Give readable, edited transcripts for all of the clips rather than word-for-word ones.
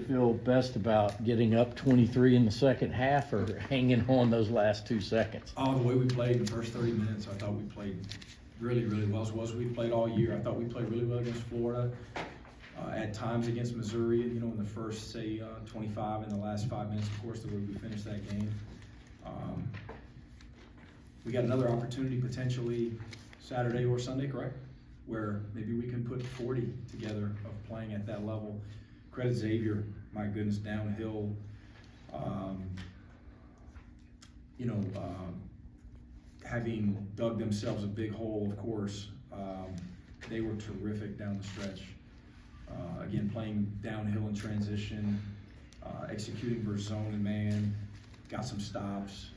feel best about getting up 23 in the second half or hanging on those last 2 seconds? Oh, the way we played in the first 30 minutes, I thought we played really, really well. As we played all year. I thought we played really well against Florida. At times against Missouri, you know, in the first, say, 25 in the last 5 minutes, of course, the way we finished that game. We got another opportunity potentially Saturday or Sunday, correct? Where maybe we can put 40 together of playing at that level. Credit Xavier, my goodness, downhill. Having dug themselves a big hole, of course, they were terrific down the stretch. Again, playing downhill in transition, executing versus zone and man, got some stops,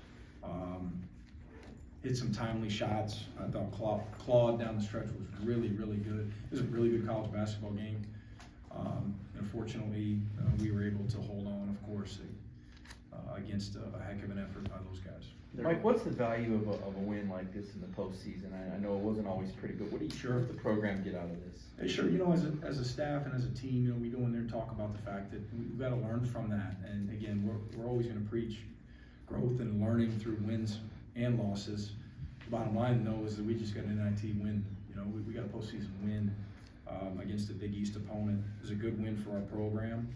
hit some timely shots. I thought Claude down the stretch was really, really good. It was a really good college basketball game. Unfortunately, we were able to hold on, of course, against a heck of an effort by those guys. Mike, what's the value of a win like this in the postseason? I know it wasn't always pretty good. What do you hope the program get out of this? Hey, sure. You know, as a staff and as a team, you know, we go in there and talk about the fact that we've got to learn from that. And again, we're always going to preach growth and learning through wins and losses. The bottom line, though, is that we just got an NIT win. You know, we got a postseason win against a Big East opponent. It was a good win for our program.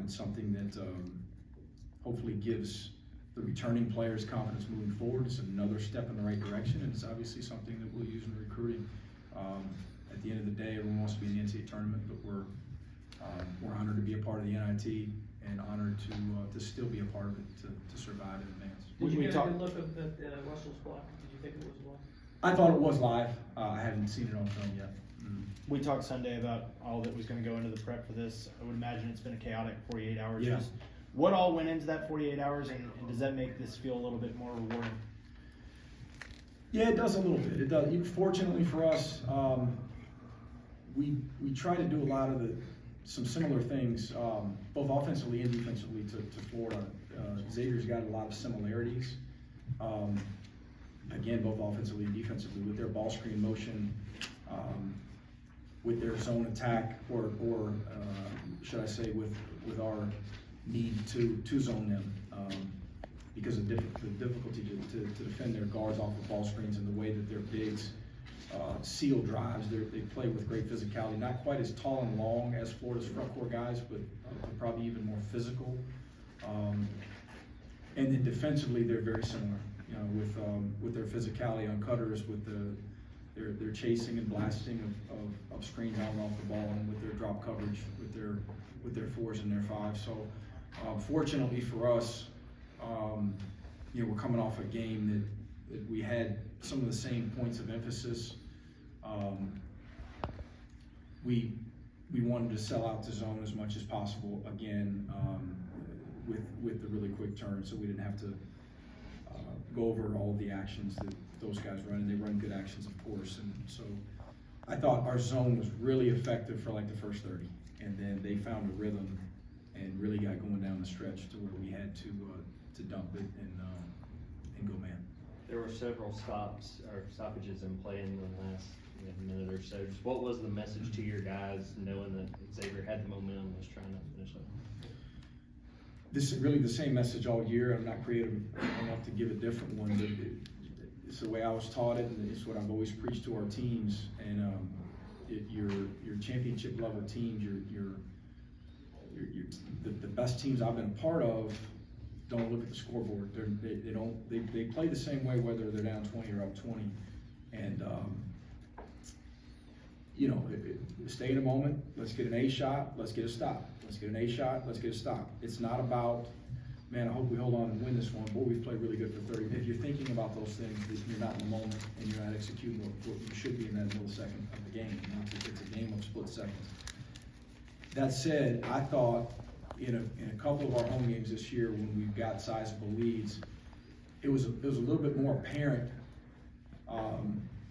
It's something that hopefully gives the returning players confidence moving forward. It's another step in the right direction, and it's obviously something that we'll use in recruiting. At the end of the day, everyone wants to be in the NCAA tournament, but we're honored to be a part of the NIT and honored to still be a part of it to survive in advance. Did you get a good look at Russell's block? Did you think it was live? I thought it was live. I haven't seen it on film yet. We talked Sunday about all that was going to go into the prep for this. I would imagine it's been a chaotic 48 hours. Yeah. Just what all went into that 48 hours, and does that make this feel a little bit more rewarding? Yeah, it does a little bit. It does. Fortunately for us, we try to do a lot of some similar things, both offensively and defensively to Florida. Xavier's got a lot of similarities. Again, both offensively and defensively with their ball screen motion, with their zone attack, or should I say, with our need to zone them because of the difficulty to defend their guards off of ball screens and the way that their bigs seal drives. They play with great physicality, not quite as tall and long as Florida's front court guys, but probably even more physical. And then defensively, they're very similar. You know, with their physicality on cutters, with their chasing and blasting of screens on and off the ball, and with their drop coverage, with their fours and their fives. So, fortunately for us, you know, we're coming off a game that we had some of the same points of emphasis. We wanted to sell out the zone as much as possible again, with the really quick turn, so we didn't have to go over all of the actions that those guys run, and they run good actions, of course. And so I thought our zone was really effective for like the first 30, and then they found a rhythm and really got going down the stretch to where we had to dump it and go man. There were several stoppages in play in the last minute or so. Just what was the message to your guys, knowing that Xavier had the momentum and was trying to finish up? This is really the same message all year. I'm not creative enough to give a different one, but it's the way I was taught it, and it's what I've always preached to our teams. And your championship level teams, the best teams I've been a part of, don't look at the scoreboard. They play the same way whether they're down 20 or up 20. And you know, stay in a moment. Let's get an A shot. Let's get a stop. Let's get an A shot. Let's get a stop. It's not about, man, I hope we hold on and win this one. Boy, we've played really good for 30. If you're thinking about those things, you're not in the moment and you're not executing what you should be in that millisecond of the game. You know, it's a game of split seconds. That said, I thought in a couple of our home games this year, when we've got sizable leads, it was a little bit more apparent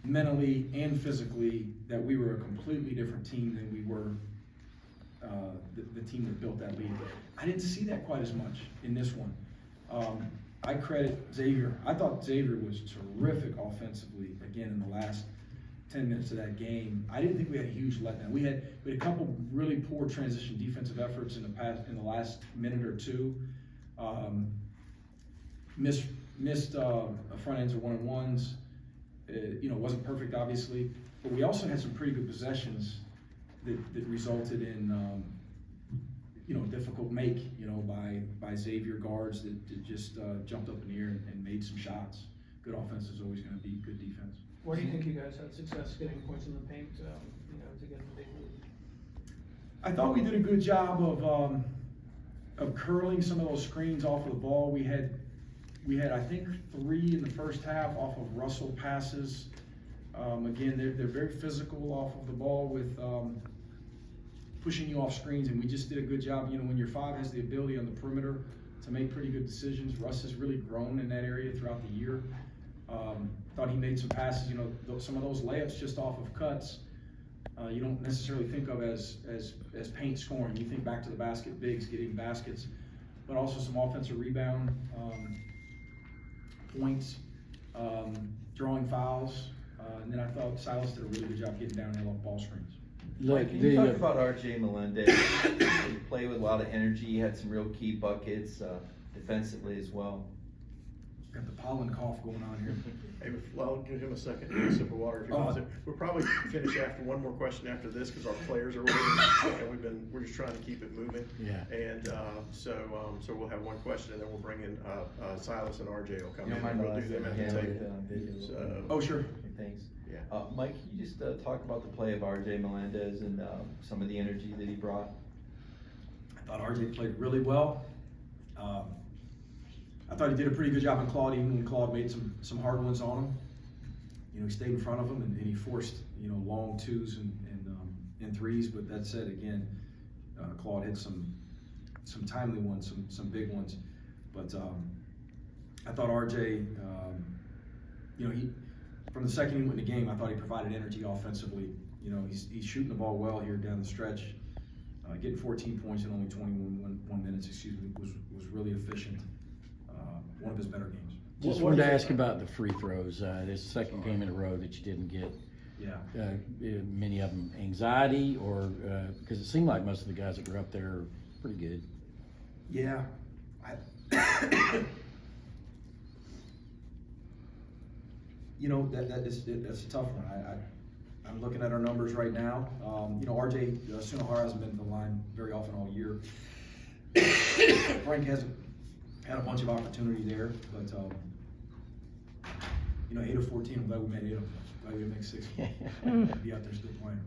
mentally and physically that we were a completely different team than we were the team that built that lead. I didn't see that quite as much in this one. I credit Xavier. I thought Xavier was terrific offensively, again, in the last 10 minutes of that game, I didn't think we had a huge letdown. We had a couple really poor transition defensive efforts in the last minute or two. Missed front ends or 1-on-1s. Wasn't perfect obviously, but we also had some pretty good possessions that resulted in a difficult make, by Xavier guards that just jumped up in the air and made some shots. Good offense is always going to beat good defense. Where do you think you guys had success getting points in the paint, to get the big lead? I thought we did a good job of curling some of those screens off of the ball. We had I think 3 in the first half off of Russell passes. Again, they're very physical off of the ball with pushing you off screens, and we just did a good job. When your 5 has the ability on the perimeter to make pretty good decisions, Russ has really grown in that area throughout the year. Thought he made some passes, some of those layups just off of cuts. You don't necessarily think of as paint scoring. You think back to the basket bigs getting baskets, but also some offensive rebound points, drawing fouls, and then I thought Silas did a really good job getting downhill off ball screens. Mike, can you talk about RJ Melendez? He played with a lot of energy. He had some real key buckets defensively as well. Got the pollen cough going on here. Hey, I'll give him a second to get a sip of water if he wants it. We'll probably finish after one more question after this because our players are waiting and we're just trying to keep it moving. Yeah. And so we'll have one question and then we'll bring in Silas and RJ will come You in don't mind and we'll do them at the table. So, Oh, sure. Thanks. Yeah. Mike, can you just talk about the play of RJ Melendez and some of the energy that he brought? I thought RJ played really well. I thought he did a pretty good job on Claude, even when Claude made some hard ones on him. He stayed in front of him and he forced long 2s and 3s. But that said, again, Claude had some timely ones, some big ones. But I thought RJ, he from the second he went in the game, I thought he provided energy offensively. He's shooting the ball well here down the stretch. Getting 14 points in only 21 minutes, was really efficient. One of his better games. Just wanted to ask about the free throws. This is the second game in a row that you didn't get. Yeah. Many of them anxiety, or because it seemed like most of the guys that were up there are pretty good. Yeah. That's a tough one. I'm looking at our numbers right now. RJ Sunohara hasn't been to the line very often all year. Frank hasn't had a bunch of opportunity there, but 8 of 14. I'm glad we made 8 of them. Glad we didn't make 6 of them. Be out there still playing.